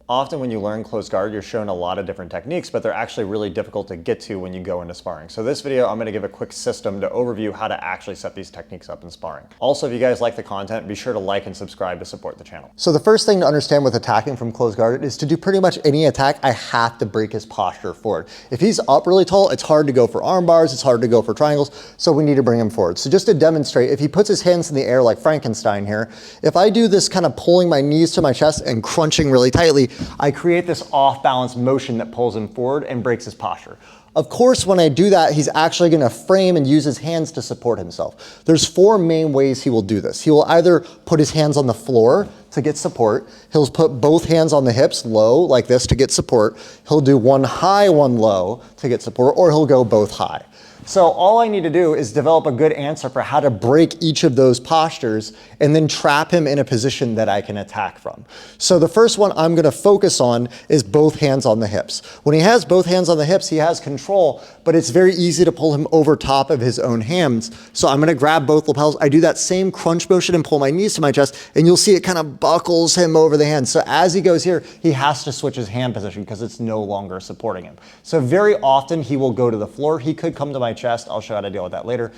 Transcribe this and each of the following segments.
Often when you learn closed guard, you're shown a lot of different techniques, but they're actually really difficult to get to when you go into sparring. So this video, I'm gonna give a quick system to overview how to actually set these techniques up in sparring. Also, if you guys like the content, be sure to like and subscribe to support the channel. So the first thing to understand with attacking from closed guard is to do pretty much any attack, I have to break his posture forward. If he's up really tall, it's hard to go for arm bars, it's hard to go for triangles, so we need to bring him forward. So just to demonstrate, if he puts his hands in the air like Frankenstein here, if I do this kind of pulling my knees to my chest and crunching really tightly, I create this off balance motion that pulls him forward and breaks his posture. Of course, when I do that, he's actually gonna frame and use his hands to support himself. There's four main ways he will do this. He will either put his hands on the floor to get support. He'll put both hands on the hips low like this to get support. He'll do one high, one low to get support, or he'll go both high. So all I need to do is develop a good answer for how to break each of those postures and then trap him in a position that I can attack from. So the first one I'm gonna focus on is both hands on the hips. When he has both hands on the hips, he has control, but it's very easy to pull him over top of his own hands. So I'm gonna grab both lapels. I do that same crunch motion and pull my knees to my chest, and you'll see it kind of buckles him over the hands. So as he goes here, he has to switch his hand position because it's no longer supporting him. So very often he will go to the floor. He could come to my chest. I'll show you how to deal with that later.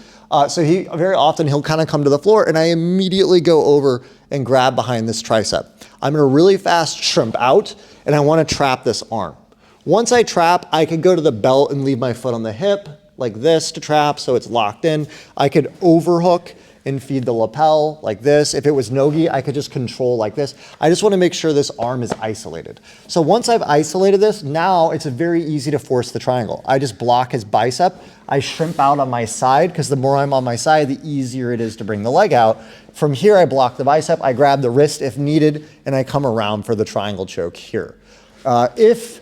So very often he'll kind of come to the floor and I immediately go over and grab behind this tricep. I'm gonna really fast shrimp out and I wanna trap this arm. Once I trap, I could go to the belt and leave my foot on the hip like this to trap so it's locked in. I could overhook and feed the lapel like this. If it was no-gi, I could just control like this. I just wanna make sure this arm is isolated. So once I've isolated this, now it's very easy to force the triangle. I just block his bicep. I shrimp out on my side because the more I'm on my side, the easier it is to bring the leg out. From here, I block the bicep, I grab the wrist if needed, and I come around for the triangle choke here. If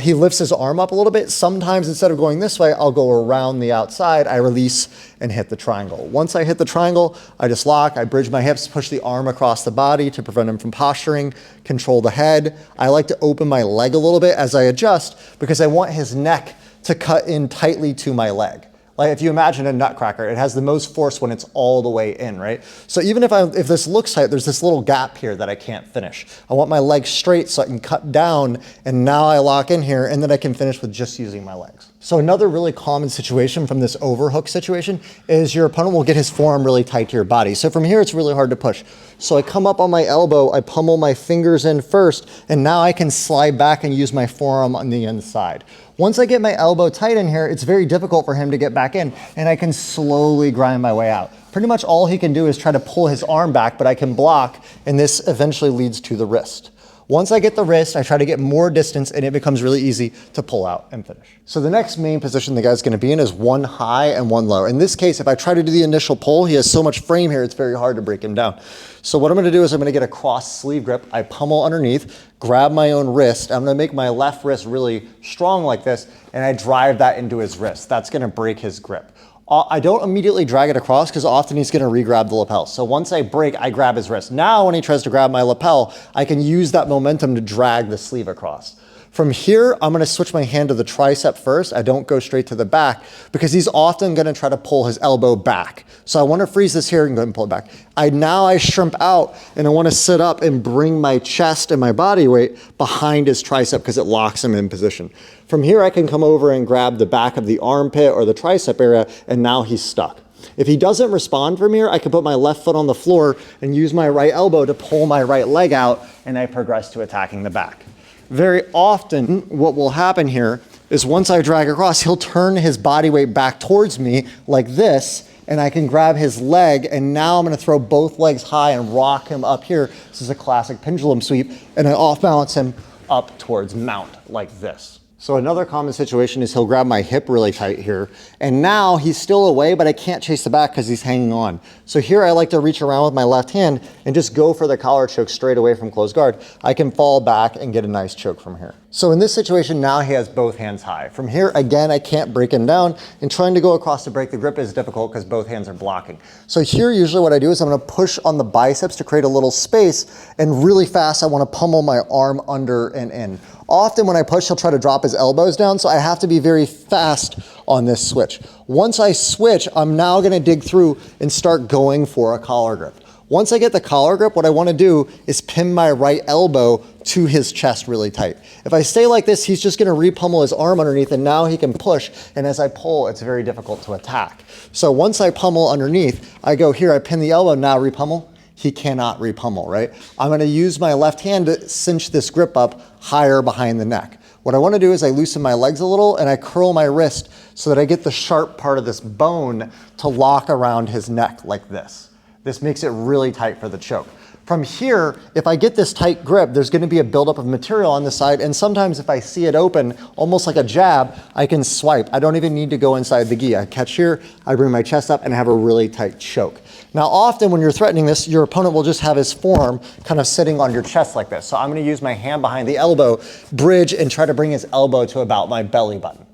he lifts his arm up a little bit, sometimes instead of going this way, I'll go around the outside, I release and hit the triangle. Once I hit the triangle, I just lock, I bridge my hips, push the arm across the body to prevent him from posturing, control the head. I like to open my leg a little bit as I adjust because I want his neck to cut in tightly to my leg. Like if you imagine a nutcracker, it has the most force when it's all the way in, right? So even if this looks tight, there's this little gap here that I can't finish. I want my legs straight so I can cut down, and now I lock in here, and then I can finish with just using my legs. So another really common situation from this overhook situation is your opponent will get his forearm really tight to your body. So from here, it's really hard to push. So I come up on my elbow, I pummel my fingers in first, and now I can slide back and use my forearm on the inside. Once I get my elbow tight in here, it's very difficult for him to get back in, and I can slowly grind my way out. Pretty much all he can do is try to pull his arm back, but I can block, and this eventually leads to the wrist. Once I get the wrist, I try to get more distance and it becomes really easy to pull out and finish. So the next main position the guy's gonna be in is one high and one low. In this case, if I try to do the initial pull, he has so much frame here, it's very hard to break him down. So what I'm gonna do is I'm gonna get a cross sleeve grip. I pummel underneath, grab my own wrist. I'm gonna make my left wrist really strong like this, and I drive that into his wrist. That's gonna break his grip. I don't immediately drag it across because often he's gonna re-grab the lapel. So once I break, I grab his wrist. Now when he tries to grab my lapel, I can use that momentum to drag the sleeve across. From here, I'm gonna switch my hand to the tricep first. I don't go straight to the back because he's often gonna try to pull his elbow back. So I wanna freeze this here and go ahead and pull it back. Now I shrimp out and I wanna sit up and bring my chest and my body weight behind his tricep because it locks him in position. From here, I can come over and grab the back of the armpit or the tricep area, and now he's stuck. If he doesn't respond from here, I can put my left foot on the floor and use my right elbow to pull my right leg out, and I progress to attacking the back. Very often, what will happen here is once I drag across, he'll turn his body weight back towards me like this, and I can grab his leg, and now I'm gonna throw both legs high and rock him up here. This is a classic pendulum sweep, and I off balance him up towards mount like this. So another common situation is he'll grab my hip really tight here, and now he's still away, but I can't chase the back because he's hanging on. So here I like to reach around with my left hand and just go for the collar choke straight away from closed guard. I can fall back and get a nice choke from here. So in this situation, now he has both hands high. From here, again, I can't break him down, and trying to go across to break the grip is difficult because both hands are blocking. So here, usually what I do is I'm gonna push on the biceps to create a little space, and really fast, I wanna pummel my arm under and in. Often when I push, he'll try to drop his elbows down, so I have to be very fast on this switch. Once I switch, I'm now gonna dig through and start going for a collar grip. Once I get the collar grip, what I want to do is pin my right elbow to his chest really tight. If I stay like this, he's just going to re-pummel his arm underneath, and now he can push, and as I pull, it's very difficult to attack. So once I pummel underneath, I go here, I pin the elbow, now re-pummel. He cannot re-pummel, right? I'm going to use my left hand to cinch this grip up higher behind the neck. What I want to do is I loosen my legs a little and I curl my wrist so that I get the sharp part of this bone to lock around his neck like this. This makes it really tight for the choke. From here, if I get this tight grip, there's going to be a buildup of material on the side, and sometimes if I see it open, almost like a jab, I can swipe. I don't even need to go inside the gi. I catch here, I bring my chest up, and I have a really tight choke. Now, often when you're threatening this, your opponent will just have his forearm kind of sitting on your chest like this. So I'm going to use my hand behind the elbow, bridge, and try to bring his elbow to about my belly button.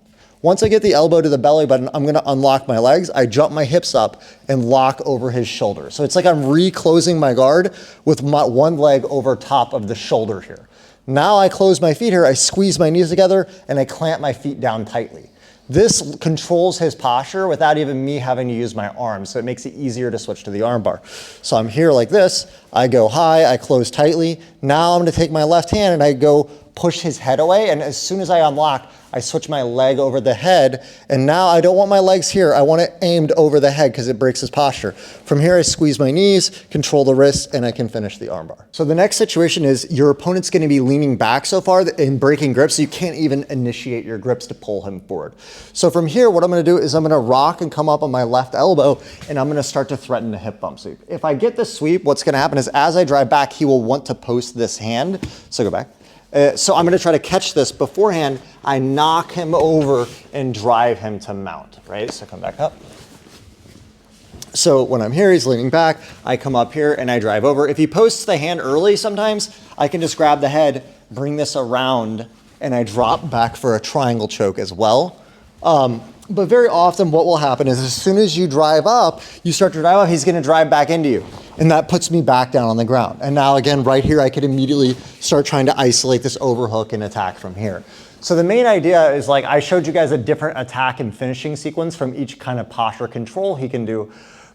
Once I get the elbow to the belly button, I'm going to unlock my legs. I jump my hips up and lock over his shoulder. So it's like I'm reclosing my guard with my one leg over top of the shoulder here. Now I close my feet here, I squeeze my knees together, and I clamp my feet down tightly. This controls his posture without even me having to use my arms, so it makes it easier to switch to the arm bar. So I'm here like this, I go high, I close tightly. Now I'm going to take my left hand and I go push his head away, and as soon as I unlock, I switch my leg over the head, and now I don't want my legs here. I want it aimed over the head because it breaks his posture. From here, I squeeze my knees, control the wrist, and I can finish the armbar. So the next situation is your opponent's going to be leaning back so far and breaking grips, so you can't even initiate your grips to pull him forward. So from here, what I'm going to do is I'm going to rock and come up on my left elbow, and I'm going to start to threaten a hip bump sweep. If I get the sweep, what's going to happen is as I drive back, he will want to post this hand. So go back. So I'm going to try to catch this beforehand. I knock him over and drive him to mount, right? So come back up. So when I'm here, he's leaning back. I come up here and I drive over. If he posts the hand early sometimes, I can just grab the head, bring this around, and I drop back for a triangle choke as well. But very often what will happen is as soon as you drive up, you start to drive up, he's going to drive back into you. And that puts me back down on the ground. And now again, right here, I could immediately start trying to isolate this overhook and attack from here. So the main idea is, like, I showed you guys a different attack and finishing sequence from each kind of posture control he can do.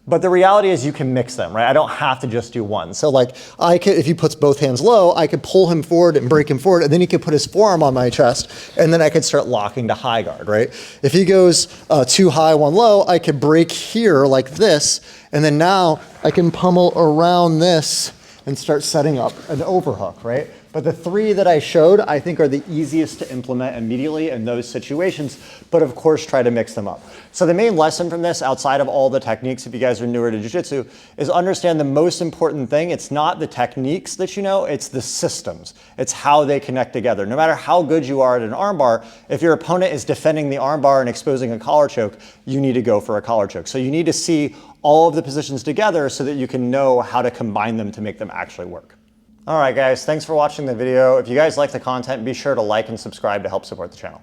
But the reality is you can mix them, right? I don't have to just do one. So like I could, if he puts both hands low, I could pull him forward and break him forward, and then he could put his forearm on my chest, and then I could start locking to high guard, right? If he goes two high, one low, I could break here like this, and then now I can pummel around this and start setting up an overhook, right? But the three that I showed, I think, are the easiest to implement immediately in those situations, but of course try to mix them up. So the main lesson from this, outside of all the techniques, if you guys are newer to jiu-jitsu, is understand the most important thing. It's not the techniques that you know, it's the systems. It's how they connect together. No matter how good you are at an armbar, if your opponent is defending the armbar and exposing a collar choke, you need to go for a collar choke. So you need to see all of the positions together so that you can know how to combine them to make them actually work. All right, guys, thanks for watching the video. If you guys like the content, be sure to like and subscribe to help support the channel.